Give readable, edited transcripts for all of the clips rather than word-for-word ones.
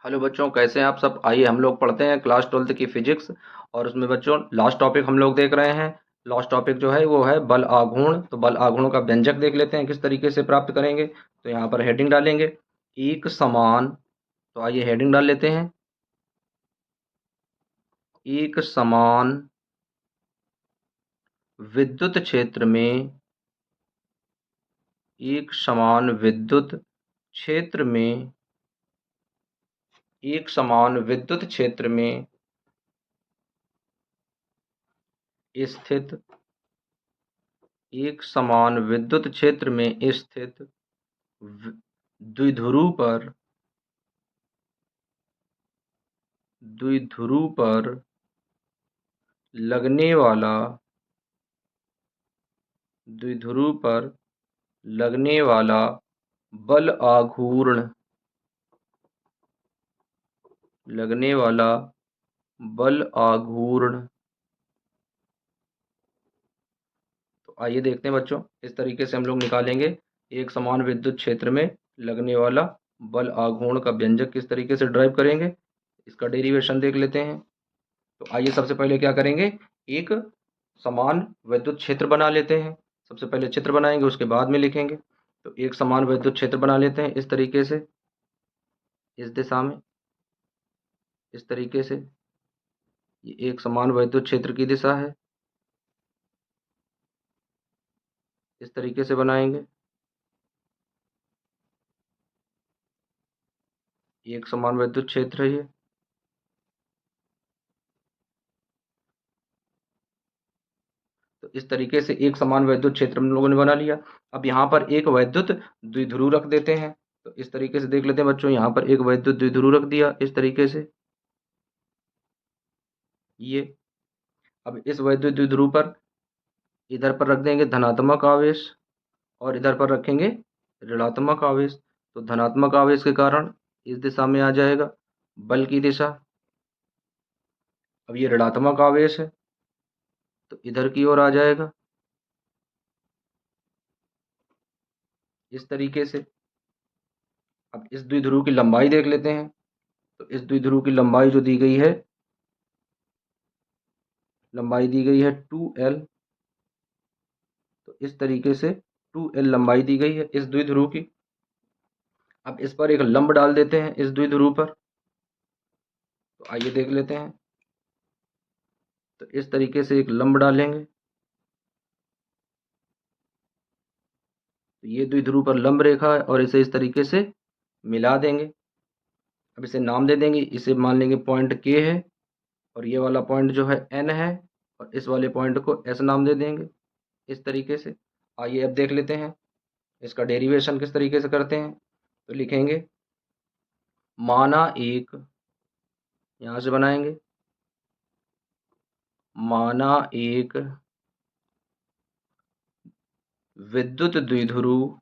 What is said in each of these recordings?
Hello बच्चों, कैसे हैं आप सब। आइए हम लोग पढ़ते हैं क्लास 12th की फिजिक्स। और उसमें बच्चों लास्ट टॉपिक हम लोग देख रहे हैं। लास्ट टॉपिक जो है वो है बल आघूर्ण। तो बल आघूर्ण का व्यंजक देख लेते हैं किस तरीके से प्राप्त करेंगे। तो यहाँ पर हेडिंग डालेंगे एक समान। तो आइए हेडिंग डाल लेते हैं एक समान विद्युत क्षेत्र में। एक समान विद्युत क्षेत्र में एक समान विद्युत क्षेत्र में स्थित एक समान विद्युत क्षेत्र में स्थित वि- द्विध्रुव पर द्विध्रुव पर लगने वाला द्विध्रुव पर लगने वाला बल आघूर्ण लगने वाला बल आघूर्ण। तो आइए देखते हैं बच्चों, इस तरीके से हम लोग निकालेंगे एक समान विद्युत क्षेत्र में लगने वाला बल आघूर्ण का व्यंजक किस तरीके से ड्राइव करेंगे। इसका डेरिवेशन देख लेते हैं। तो आइए सबसे पहले क्या करेंगे, एक समान विद्युत क्षेत्र बना लेते हैं। सबसे पहले चित्र बनाएंगे, उसके बाद में लिखेंगे। तो एक समान विद्युत क्षेत्र बना लेते हैं इस तरीके से, इस दिशा में, इस तरीके से। ये एक समान विद्युत क्षेत्र की दिशा है, इस तरीके से बनाएंगे। एक समान विद्युत क्षेत्र है ये। तो इस तरीके से एक समान वैद्युत क्षेत्र हम लोगों ने बना लिया। अब यहाँ पर एक वैद्युत द्विध्रुव रख देते हैं। तो इस तरीके से देख लेते हैं बच्चों, यहाँ पर एक वैद्युत द्विध्रुव रख दिया इस तरीके से, ये। अब इस वैद्युत द्विध्रुव पर इधर पर रख देंगे धनात्मक आवेश, और इधर पर रखेंगे ऋणात्मक आवेश। तो धनात्मक आवेश के कारण इस दिशा में आ जाएगा बल की दिशा। अब ये ऋणात्मक आवेश है तो इधर की ओर आ जाएगा इस तरीके से। अब इस द्विध्रुव की लंबाई देख लेते हैं। तो इस द्विध्रुव की लंबाई जो दी गई है, लंबाई दी गई है 2l। तो इस तरीके से 2l लंबाई दी गई है इस द्विध्रुव की। अब इस पर एक लंब डाल देते हैं इस द्विध्रुव पर। तो आइए देख लेते हैं। तो इस तरीके से एक लंब डालेंगे। तो ये द्विध्रुव पर लंब रेखा है और इसे इस तरीके से मिला देंगे। अब इसे नाम दे देंगे, इसे मान लेंगे पॉइंट K है, और ये वाला पॉइंट जो है N है, और इस वाले पॉइंट को S नाम दे देंगे इस तरीके से। आइए अब देख लेते हैं इसका डेरिवेशन किस तरीके से करते हैं। तो लिखेंगे माना एक, यहाँ से बनाएंगे माना एक विद्युत द्विध्रुव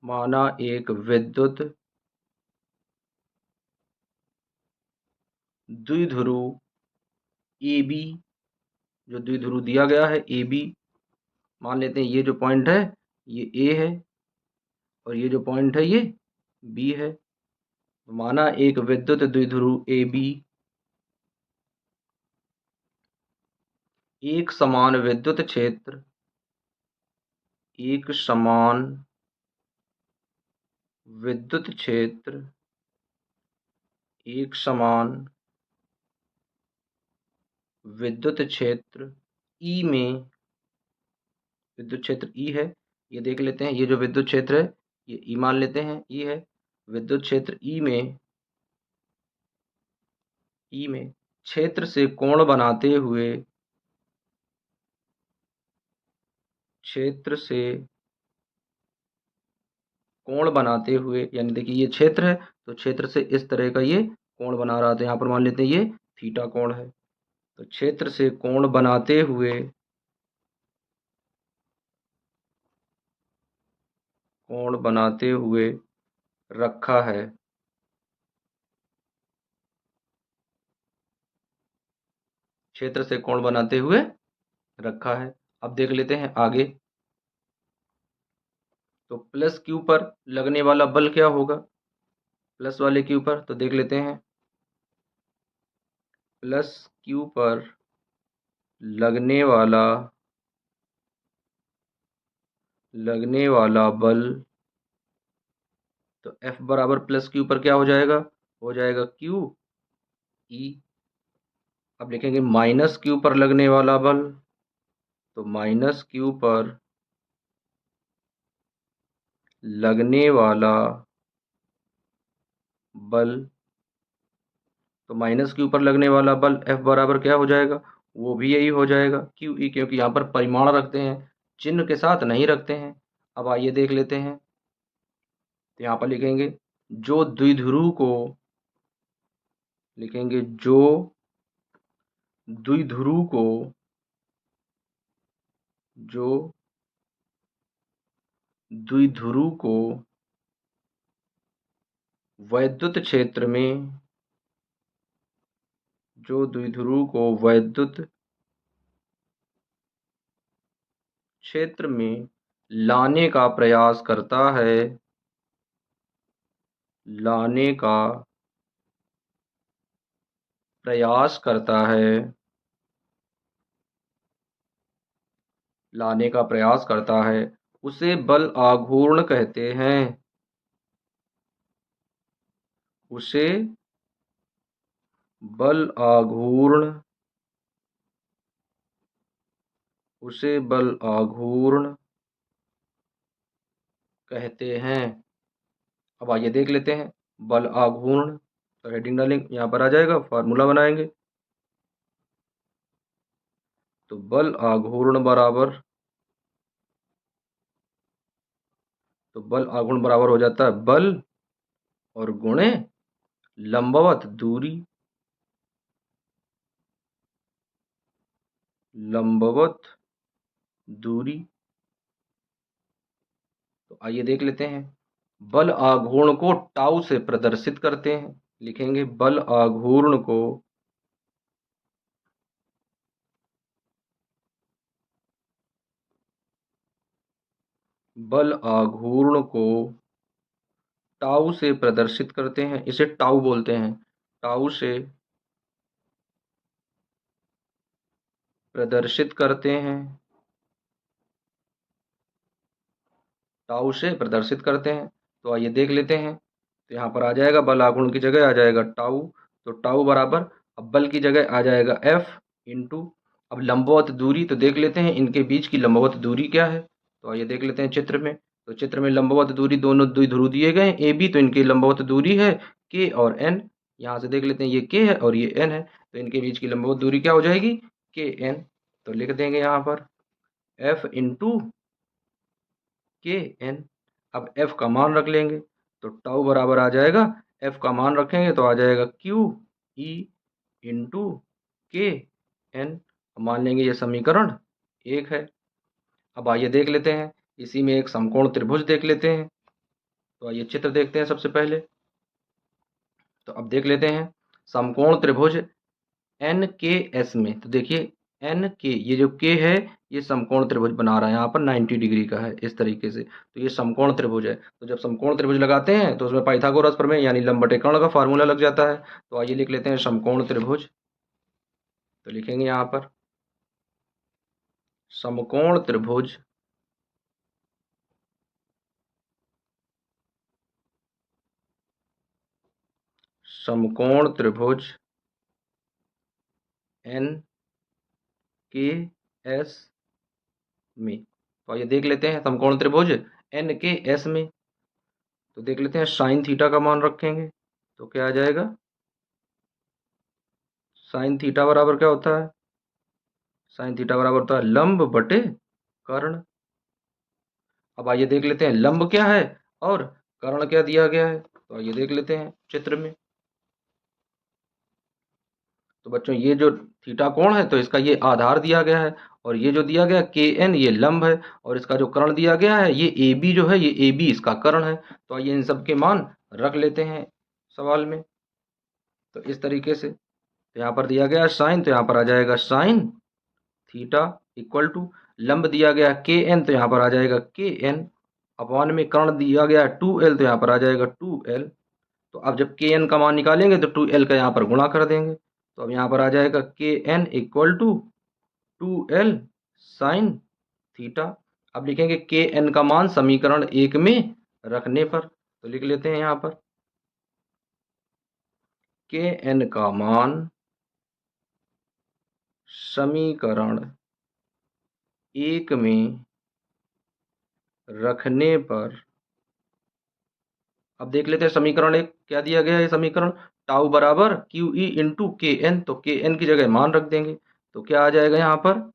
माना एक विद्युत द्विध्रुव ए बी। जो द्विध्रुव दिया गया है ए बी, मान लेते हैं ये जो पॉइंट है ये ए है, और ये जो पॉइंट है ये बी है। तो माना एक विद्युत द्विध्रुव ए बी एक समान विद्युत क्षेत्र एक समान विद्युत क्षेत्र एक समान विद्युत क्षेत्र ई में, विद्युत क्षेत्र ई है, ये देख लेते हैं। ये जो विद्युत क्षेत्र है ये ई मान लेते हैं, ई है। विद्युत क्षेत्र ई में क्षेत्र से कोण बनाते हुए क्षेत्र से कोण बनाते हुए, यानी देखिए ये क्षेत्र है तो क्षेत्र से इस तरह का ये कोण बना रहा था। यहाँ पर मान लेते हैं ये थीटा कोण है। तो क्षेत्र से कोण बनाते हुए रखा है। क्षेत्र से कोण बनाते हुए रखा है। अब देख लेते हैं आगे। तो प्लस क्यू पर लगने वाला बल क्या होगा। प्लस वाले क्यू पर, तो देख लेते हैं प्लस क्यू पर लगने वाला बल, तो F बराबर प्लस क्यू पर क्या हो जाएगा क्यू ई। अब लिखेंगे माइनस क्यू पर लगने वाला बल, तो माइनस क्यू पर लगने वाला बल, तो माइनस क्यू पर लगने वाला बल F बराबर क्या हो जाएगा, वो भी यही हो जाएगा क्यू ई, क्योंकि यहाँ पर परिमाण रखते हैं, चिन्ह के साथ नहीं रखते हैं। अब आइए देख लेते हैं, तो यहाँ पर लिखेंगे जो द्विध्रुव को, लिखेंगे जो द्विध्रुव को, जो द्विध्रुव को वैद्युत क्षेत्र में, जो द्विध्रुव को वैद्युत क्षेत्र में लाने का प्रयास करता है, लाने का प्रयास करता है, लाने का प्रयास करता है, उसे बल आघूर्ण कहते हैं, उसे बल आघूर्ण, उसे बल आघूर्ण कहते हैं। अब आइए देख लेते हैं बल आघूर्ण, तो हेडिंग डालेंगे, यहाँ पर आ जाएगा, फार्मूला बनाएंगे, तो बल आघूर्ण बराबर, तो बल आघूर्ण बराबर हो जाता है बल और गुणे लंबवत दूरी, लंबवत दूरी। तो आइए देख लेते हैं, बल आघूर्ण को टाउ से प्रदर्शित करते हैं, लिखेंगे बल आघूर्ण को, बल आघूर्ण को टाउ से प्रदर्शित करते हैं, इसे टाउ बोलते हैं, टाउ से प्रदर्शित करते हैं, टाउ से प्रदर्शित करते हैं। तो आइए देख लेते हैं, तो यहाँ पर आ जाएगा बल आघूर्ण की जगह आ जाएगा टाउ, तो टाउ बराबर, अब बल की जगह आ जाएगा F इंटू, अब लंबवत दूरी, तो देख लेते हैं इनके बीच की लंबवत दूरी क्या है, तो आइए देख लेते हैं चित्र में, तो चित्र में लंबवत दूरी दोनों द्विध्रुव दिए गए हैं ए बी, तो इनकी लंबवत दूरी है K और N, यहाँ से देख लेते हैं ये K है और ये N है, तो इनके बीच की लंबवत दूरी क्या हो जाएगी KN, तो लिख देंगे यहाँ पर F इंटू KN। अब F का मान रख लेंगे, तो टाउ बराबर आ जाएगा, F का मान रखेंगे तो आ जाएगा QE इंटू KN, मान लेंगे ये समीकरण 1 है। अब आइए देख लेते हैं, इसी में एक समकोण त्रिभुज देख लेते हैं, तो आइए चित्र देखते हैं सबसे पहले, तो अब देख लेते हैं समकोण त्रिभुज NKS में, तो देखिए NK, ये जो K है ये समकोण त्रिभुज बना रहा है, यहाँ पर 90 डिग्री का है इस तरीके से, तो ये समकोण त्रिभुज है, तो जब समकोण त्रिभुज लगाते हैं तो उसमें पाइथागोरस प्रमेय यानी लंब बटे कर्ण का फार्मूला लग जाता है। तो आइए लिख लेते हैं समकोण त्रिभुज, तो लिखेंगे यहाँ पर समकोण त्रिभुज, समकोण त्रिभुज NKS में, तो आइए देख लेते हैं समकोण त्रिभुज NKS में, तो देख लेते हैं साइन थीटा का मान रखेंगे, तो क्या आ जाएगा, साइन थीटा बराबर क्या होता है, साइन थीटा बराबर होता है लंब बटे कर्ण। अब आइए देख लेते हैं लंब क्या है और कर्ण क्या दिया गया है, तो आइए देख लेते हैं चित्र में, तो बच्चों ये जो थीटा कोण है तो इसका ये आधार दिया गया है, और ये जो दिया गया KN ये लंब है, और इसका जो कर्ण दिया गया है ये AB जो है ये AB इसका कर्ण है। तो आइए इन सब के मान रख लेते हैं सवाल में, तो इस तरीके से, तो यहाँ पर दिया गया साइन, तो यहाँ पर आ जाएगा साइन थीटा इक्वल टू, लंब दिया गया KN तो यहाँ पर आ जाएगा KN, अपॉन में कर्ण दिया गया 2L तो यहाँ पर आ जाएगा 2L, तो अब जब के एन का मान निकालेंगे तो 2l का यहाँ पर गुणा कर देंगे। तो अब यहाँ पर आ जाएगा के N equal to 2l sine theta. अब लिखेंगे के एन का मान समीकरण 1 में रखने पर, तो लिख लेते हैं यहाँ पर के एन का मान समीकरण 1 में रखने पर। अब देख लेते हैं समीकरण 1 क्या दिया गया है। समीकरण टाउ बराबर क्यू ई इंटू के एन, तो के एन की जगह मान रख देंगे, तो क्या आ जाएगा यहाँ पर,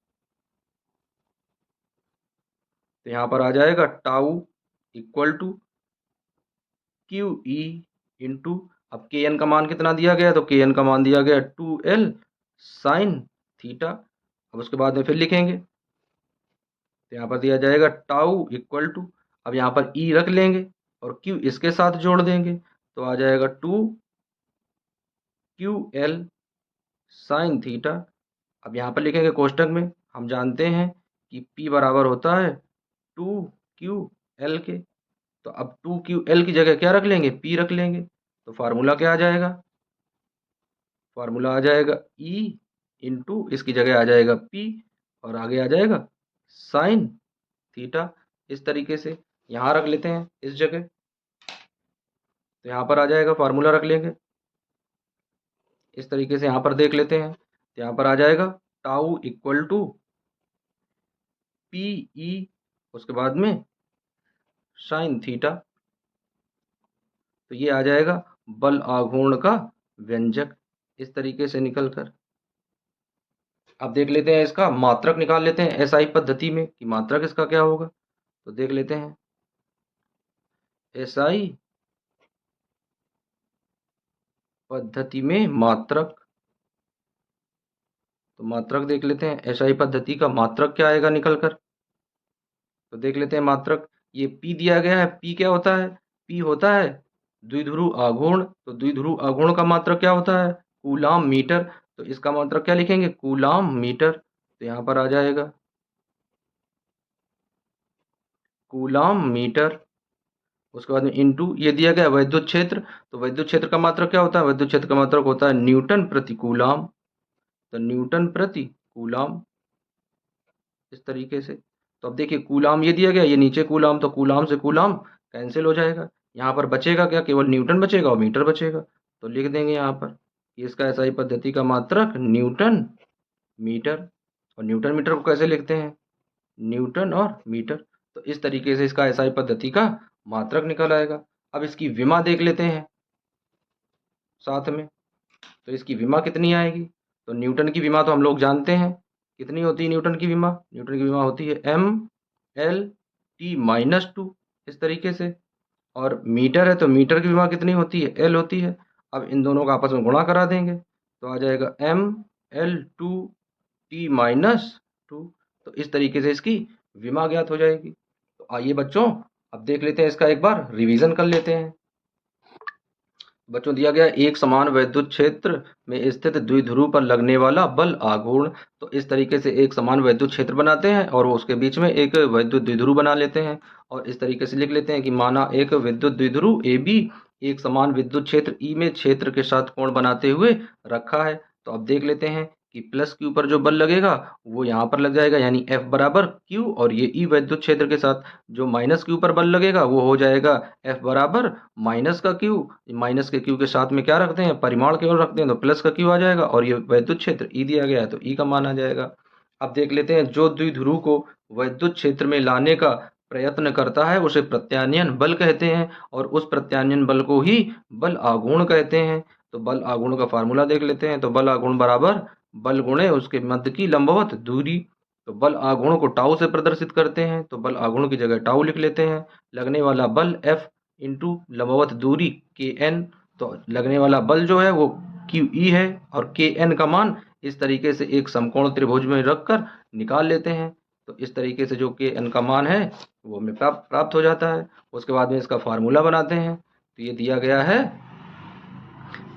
तो यहाँ पर आ जाएगा tau equal to Q E into, अब के एन का मान कितना दिया गया, तो के एन का मान दिया गया 2l साइन थीटा। अब उसके बाद में फिर लिखेंगे, तो यहाँ पर दिया जाएगा टाउ इक्वल टू, अब यहाँ पर ई रख लेंगे और क्यू इसके साथ जोड़ देंगे, तो आ जाएगा 2ql साइन थीटा। अब यहाँ पर लिखेंगे कोष्टक में, हम जानते हैं कि P बराबर होता है 2ql के, तो अब 2ql की जगह क्या रख लेंगे, P रख लेंगे, तो फार्मूला क्या आ जाएगा, फार्मूला आ जाएगा E इंटू इसकी जगह आ जाएगा P और आगे आ जाएगा साइन थीटा। इस तरीके से यहाँ रख लेते हैं इस जगह, तो यहाँ पर आ जाएगा फार्मूला रख लेंगे। इस तरीके से यहाँ पर देख लेते हैं, तो यहाँ पर आ जाएगा tau equal to P E, उसके बाद में साइन थीटा, तो ये आ जाएगा बल आघूर्ण का व्यंजक इस तरीके से निकल कर। अब देख लेते हैं इसका मात्रक निकाल लेते हैं एसआई पद्धति में कि मात्रक इसका क्या होगा, तो देख लेते हैं एसआई पद्धति में मात्रक, तो मात्रक देख लेते हैं एसआई पद्धति का मात्रक क्या आएगा निकल कर, तो देख लेते हैं मात्रक। ये P दिया गया है, P क्या होता है, P होता है द्विध्रुव आघूर्ण, तो द्विध्रुव आघूर्ण का मात्रक क्या होता है, कूलाम मीटर, तो इसका मात्रक क्या लिखेंगे, कूलाम मीटर, तो यहाँ पर आ जाएगा कूलाम मीटर। उसके बाद में इनटू ये दिया गया वैद्युत क्षेत्र, तो वैद्युत क्षेत्र का मात्रक क्या होता है, वैद्युत क्षेत्र का मात्रक होता है न्यूटन प्रति कूलाम, तो न्यूटन प्रति कूलाम इस तरीके से। तो अब देखिए कूलाम ये दिया गया, ये नीचे कूलाम, तो कूलाम से कूलाम कैंसिल हो जाएगा, यहाँ पर बचेगा क्या, केवल न्यूटन बचेगा और मीटर बचेगा, तो लिख देंगे यहाँ पर कि इसका एसआई पद्धति का मात्रक न्यूटन मीटर, और न्यूटन मीटर को कैसे लिखते हैं, न्यूटन और मीटर, तो इस तरीके से इसका एसआई पद्धति का मात्रक निकल आएगा। अब इसकी विमा देख लेते हैं साथ में, तो इसकी विमा कितनी आएगी, तो न्यूटन की विमा तो हम लोग जानते हैं कितनी होती है, न्यूटन की विमा, न्यूटन की विमा होती है m/L/t-2 इस तरीके से, और मीटर है तो मीटर की विमा कितनी होती है, L होती है। अब इन दोनों का आपस में गुणा करा देंगे, तो आ जाएगा m/L/2t-2, तो इस तरीके से इसकी विमा ज्ञात हो जाएगी। तो आइए बच्चों अब देख लेते हैं इसका एक बार रिवीजन कर लेते हैं। बच्चों दिया गया एक समान वैद्युत क्षेत्र में स्थित द्विध्रुव पर लगने वाला बल आघूर्ण, तो इस तरीके से एक समान वैद्युत क्षेत्र बनाते हैं और उसके बीच में एक वैद्युत द्विध्रुव बना लेते हैं, और इस तरीके से लिख लेते हैं कि माना एक विद्युत द्विध्रुव ए बी एक समान विद्युत क्षेत्र ई में क्षेत्र के साथ कोण बनाते हुए रखा है। तो अब देख लेते हैं कि प्लस क्यू पर जो बल लगेगा वो यहाँ पर लग जाएगा, यानी एफ बराबर क्यू, और ये ई वैद्युत क्षेत्र के साथ जो माइनस क्यू पर बल लगेगा वो हो जाएगा एफ बराबर माइनस का क्यू, माइनस के क्यू के साथ में क्या रखते हैं, परिमाण केवल रखते हैं, तो प्लस का क्यू आ जाएगा, और ये वैद्युत क्षेत्र ई दिया गया है तो ई का मान आ जाएगा। अब देख लेते हैं जो द्विध्रुव को वैद्युत क्षेत्र में लाने का प्रयत्न करता है उसे प्रत्यानयन बल कहते हैं, और उस प्रत्यानयन बल को ही बल आघूर्ण कहते हैं। तो बल आघूर्ण का फार्मूला देख लेते हैं, तो बल आघूर्ण बराबर बल गुणे उसके मध्य की लंबवत दूरी, तो बल आघूर्ण को टाउ से प्रदर्शित करते हैं, तो बल आघूर्ण की जगह टाउ लिख लेते हैं। लगने वाला बल F इंटू लंबवत दूरी KN, तो लगने वाला बल जो है वो QE है, और KN का मान इस तरीके से एक समकोण त्रिभुज में रखकर निकाल लेते हैं, तो इस तरीके से जो KN का मान है वो हमें प्राप्त हो जाता है। उसके बाद में इसका फार्मूला बनाते हैं, तो ये दिया गया है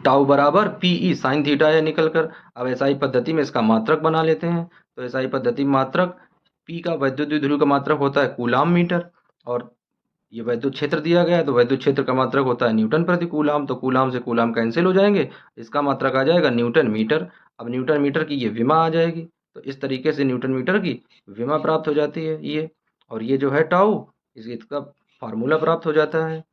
टाउ बराबर PE साइन थीटा है निकल कर। अब एसआई पद्धति में इसका मात्रक बना लेते हैं, तो एसआई पद्धति मात्रक P का वैद्युत द्विध्रुव का मात्रक होता है कूलाम मीटर, और ये वैद्युत क्षेत्र दिया गया है, तो वैद्युत क्षेत्र का मात्रक होता है न्यूटन प्रति कूलाम, तो कूलाम से कूलाम कैंसिल हो जाएंगे, इसका मात्रक आ जाएगा न्यूटन मीटर। अब न्यूटन मीटर की ये विमा आ जाएगी, तो इस तरीके से न्यूटन मीटर की विमा प्राप्त हो जाती है ये। और ये जो है टाउ, इसका फार्मूला प्राप्त हो जाता है,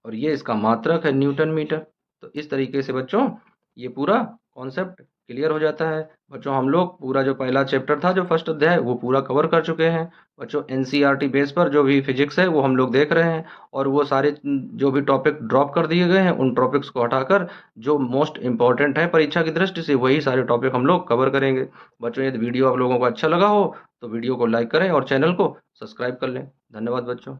और ये इसका मात्रक है न्यूटन मीटर। तो इस तरीके से बच्चों ये पूरा कॉन्सेप्ट क्लियर हो जाता है। बच्चों हम लोग पूरा जो पहला चैप्टर था, जो फर्स्ट अध्याय, वो पूरा कवर कर चुके हैं। बच्चों एनसीईआरटी बेस पर जो भी फिजिक्स है वो हम लोग देख रहे हैं, और वो सारे जो भी टॉपिक ड्रॉप कर दिए गए हैं, उन टॉपिक्स को हटाकर जो मोस्ट इंपॉर्टेंट है परीक्षा की दृष्टि से, वही सारे टॉपिक हम लोग कवर करेंगे। बच्चों यदि वीडियो आप लोगों को अच्छा लगा हो तो वीडियो को लाइक करें और चैनल को सब्सक्राइब कर लें। धन्यवाद बच्चों।